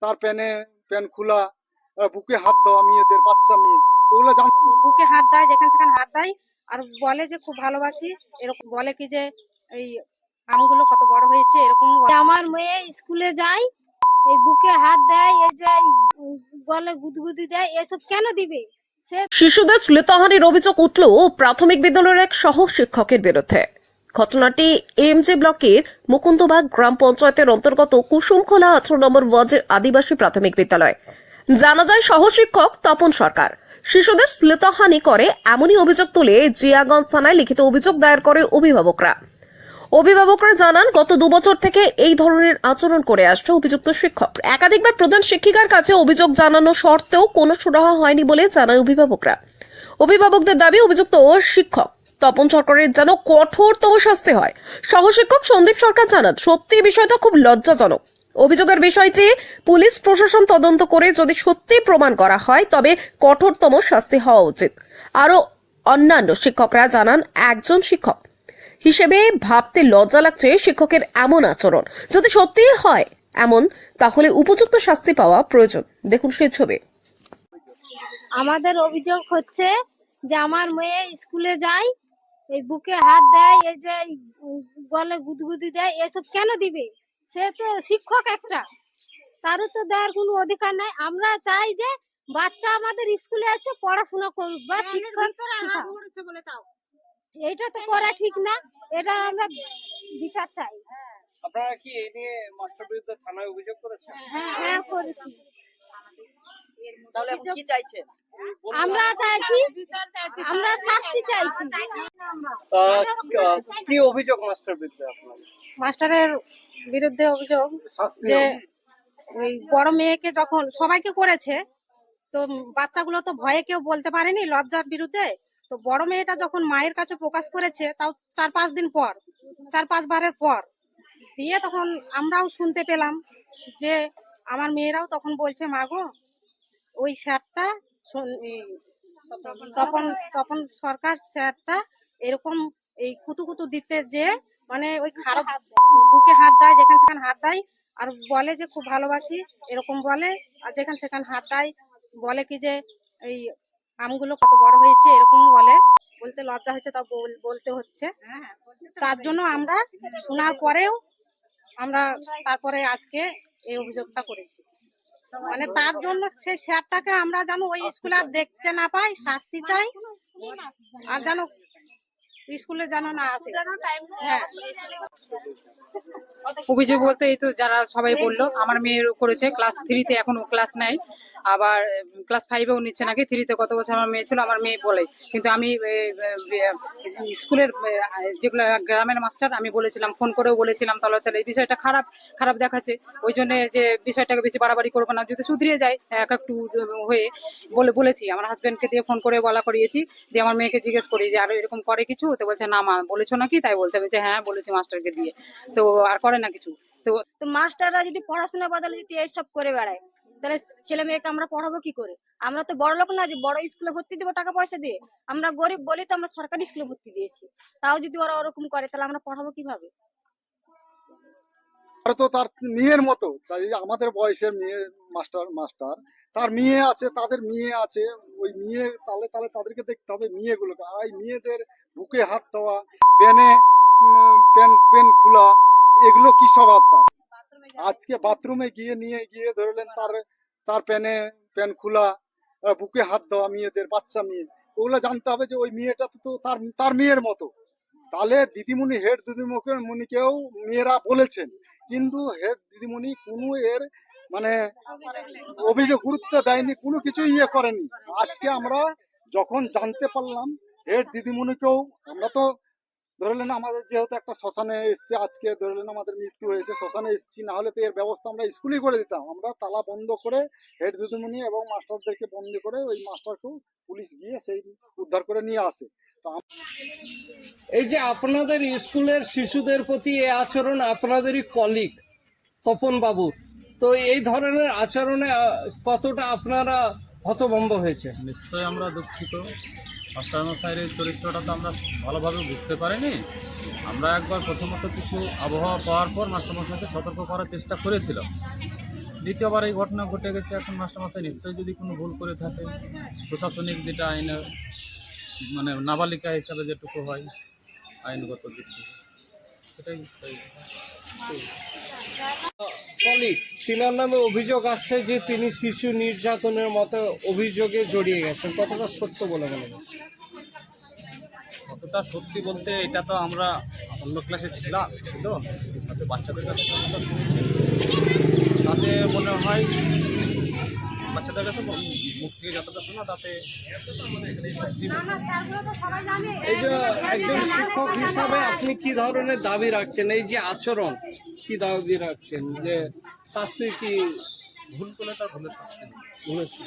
তার প্যান খোলা, বুকে হাত দেওয়া মেয়েদের, বাচ্চা মেয়ে, ওগুলো বুকে হাত দেয়, যেখানে সেখানে হাত দেয়, আর বলে যে খুব ভালোবাসি, এরকম বলে কি যে এই আমগুলো কত বড় হয়েছে, এরকম আমার মেয়ে স্কুলে যায়, এই বুকে হাত দেয়, এই যে গলে গুদগুদি দেয়, এসব কেন দিবে? শিশুদের শ্লীলতাহানির অভিযোগ উঠল প্রাথমিক বিদ্যালয়ের এক সহ শিক্ষকের বিরুদ্ধে। ঘটনাটি এমজে ব্লকের মুকুন্দবাগ গ্রাম পঞ্চায়েতের অন্তর্গত কুসুমখোলা 18 নম্বর ওয়ার্ডের আদিবাসী প্রাথমিক বিদ্যালয়। জানা যায় সহশিক্ষক তপন সরকার শিশুদের শ্লীলতাহানি করে এমনই অভিযোগ তুলে জিয়াগঞ্জ থানায় লিখিত অভিযোগ দায়ের করে অভিভাবকরা জানান গত 2 বছর থেকে এই ধরনের আচরণ করে আসছে অভিযুক্ত শিক্ষক। একাধিকবার প্রধান শিক্ষিকার কাছে অভিযোগ জানানো সত্ত্বেও কোনো সুরাহা হয়নি বলে জানায় অভিভাবকদের দাবি অভিযুক্ত শিক্ষক তপন সরকারের যেন কঠোরতম শাস্তি হয়। সহশিক্ষক সন্দীপ সরকার জানান সত্যি বিষয়টা খুব লজ্জাজনক। অভিযোগের বিষয়টি পুলিশ প্রশাসন তদন্ত করে যদি সত্যি প্রমাণ করা হয় তবে কঠোরতম শাস্তি হওয়া উচিত। আরো অন্যান্য শিক্ষকরা জানান একজন শিক্ষক হিসেবে ভাবতে লজ্জা লাগছে শিক্ষকের এমন আচরণ। যদি সত্যি হয় এমন, তাহলে উপযুক্ত শাস্তি পাওয়া প্রয়োজন। দেখুন সেই ছবি। আমাদের অভিযোগ হচ্ছে যে আমার মেয়ে স্কুলে যায়, এই বুকে হাত দেয়, এই যে গলে গুদগুদি দেয়, এসব কেন দিবে? সে তো শিক্ষক একটা, তারও তো দেওয়ার কোনো অধিকার নাই। আমরা চাই যে বাচ্চা আমাদের স্কুলে আছে, পড়াশোনা করুক বা শিক্ষক শিখাক। এইটা তো করা ঠিক না, এটা আমরা বিচার চাই। আপনারা কি এই নিয়ে মাস্টার বিরুদ্ধে থানায় অভিযোগ করেছেন? হ্যাঁ করেছি। তাহলে এখন কি চাইছেন? আমরা চাইছি, আমরা শাস্তি চাইছি। কি অভিযোগ মাস্টার বিরুদ্ধে আপনার? মাস্টারের বিরুদ্ধে অভিযোগ যে ওই বড় মেয়েকে যখন সবাইকে করেছে, তো বাচ্চাগুলো তো ভয়ে কেউ বলতে পারেনি, লজ্জার বিরুদ্ধে। তো বড় মেয়েটা যখন মায়ের কাছে প্রকাশ করেছে, তাও 4-5 দিন পর, 4-5 বারের পর দিয়ে, তখন আমরাও শুনতে পেলাম যে আমার মেয়েরাও তখন বলছে, মা গো, ওই স্যারটা তপন সরকার স্যারটা এরকম এই কুতু দিতে যে, মানে ওই খারাপ বুকে হাত দেয়, যেখানে সেখানে হাত দেয়, আর বলে যে খুব ভালোবাসি, এরকম বলে, আর যেখানে সেখানে হাত দেয়, বলে কি যে এই আমগুলো কত বড় হয়েছে, এরকম বলে। বলতে লজ্জা হচ্ছে, তা বলতে হচ্ছে। তার জন্য আমরা শোনার পরেও আমরা তারপরে আজকে এই অভিযোগটা করেছি। মানে তার জন্য সেই স্যারটাকে আমরা যেন ওই স্কুলে আর দেখতে না পাই, শাস্তি চাই, আর যেন স্কুলে যেন না আসে। হ্যাঁ, অভিযোগ বলতে এই তো যারা সবাই বললো, আমার মেয়ের করেছে ক্লাস 3-তে, এখন ও ক্লাস 9, আবার ক্লাস 5-এও নিচ্ছে নাকি। 3-তে গত বছর আমার মেয়ে ছিল, আমার মেয়ে বলে। কিন্তু আমি স্কুলের যেগুলো গ্রামের মাস্টার, আমি বলেছিলাম, ফোন করেও বলেছিলাম, তাহলে এই বিষয়টা খারাপ দেখাচ্ছে। ওই জন্য যে বিষয়টাকে বেশি বাড়াবাড়ি করবো না, যদি শুধরিয়ে যায় একটু হয়ে বলেছি। আমার হাজবেন্ডকে দিয়ে ফোন করে বলা করিয়েছি, দিয়ে আমার মেয়েকে জিজ্ঞেস করি যে আরো এরকম করে কিছু, তো বলছে না মা, বলেছো নাকি? তাই বলছে। আমি যে হ্যাঁ বলেছি মাস্টারকে দিয়ে, তো আর করে না কিছু। তো মাস্টাররা যদি পড়াশোনা বদলে যদি এইসব করে বেড়ায়, তাহলে ছেলে মেয়েকে আমরা পড়াবো কি করে? আমরা তো বড় লোক না যে বড় স্কুলে ভর্তি দেবো টাকা পয়সা দিয়ে। আমরা গরিব বলি তো আমরা সরকারি স্কুলে ভর্তি দিয়েছি। তাও যদি ওরা ওরকম করে, তাহলে আমরা পড়াবো কিভাবে? তো তার মেয়ের মতো, তাই আমাদের বয়সের মেয়ে মাস্টার তার মেয়ে আছে, তাদের মেয়ে আছে, ওই মেয়ে তালে তাদেরকে দেখতে হবে মেয়েগুলোকে। আর এই মেয়েদের বুকে হাত দেওয়া, প্যান খোলা, এগুলো কি স্বভাব তার? আজকে বাথরুমে নিয়ে গিয়ে ধরলেন তার প্যান খোলা, বুকে হাত দেওয়া মেয়েদের, বাচ্চা মেয়ে, ওগুলো জানতে হবে যে ওই মেয়েটা তো তার মেয়ের মতো। তাহলে দিদিমণি, হেড দিদিমণিকেও মেয়েরা বলেছেন, কিন্তু হেড দিদিমণি কোনো এর মানে অভিযোগ গুরুত্ব দেয়নি, কোনো কিছু করেনি। আজকে আমরা যখন জানতে পারলাম হেড দিদিমণিকেও, আমরা তো ধরলেন আমাদের যেহেতু একটা শ্মশানে এসছে, আজকে ধরলেন আমাদের মৃত্যু হয়েছে, শ্মশানে এসছি, না হলে তো এর ব্যবস্থা আমরা স্কুলেই করে দিতাম। আমরা তালা বন্ধ করে হেড দিদিমণি এবং মাস্টারদেরকে বন্ধ করে ওই মাস্টারকেও পুলিশ গিয়ে সেই উদ্ধার করে নিয়ে আসে। এই যে আপনাদের স্কুলের শিশুদের প্রতি এই আচরণ, আপনাদেরই কলিগ তপন বাবু, তো এই ধরনের আচরণে কতটা আপনারা হতভম্ব হয়েছে? নিশ্চয়ই আমরা দুঃখিত। মাস্টারমশাইয়ের চরিত্রটা তো আমরা ভালোভাবে বুঝতে পারিনি। আমরা একবার প্রথমত কিছু আবহাওয়া পাওয়ার পর মাস্টারমশাইকে সতর্ক করার চেষ্টা করেছিলাম, দ্বিতীয়বার এই ঘটনা ঘটে গেছে। এখন মাস্টারমশাই নিশ্চয়ই যদি কোনো ভুল করে থাকে, প্রশাসনিক যেটা আইনে মানে নাবালিকা হিসাবে যেটুকু হয় আইনগত দিক থেকে সেটাই কলিগ তিনার নামে অভিযোগ আসছে যে তিনি শিশু নির্যাতনের মতো অভিযোগে জড়িয়ে গেছেন, কতটা সত্য বলে মনে হচ্ছে? কতটা সত্যি বলতে, এটা তো আমরা অন্য ক্লাসে ছিল তাতে বাচ্চাদের কাছে কতটা শুনেছি, তাতে মনে হয় বাচ্চাদের কাছে মুখ থেকে যতটা শোনা তাতে এই যে একজন শিক্ষক হিসাবে আপনি কি ধরনের দাবি রাখছেন? এই যে আচরণ কি দাবি রাখছেন, যে শাস্তি কি ভুল করলে তার ভুলের শাস্তি দিই। ভুলেছে?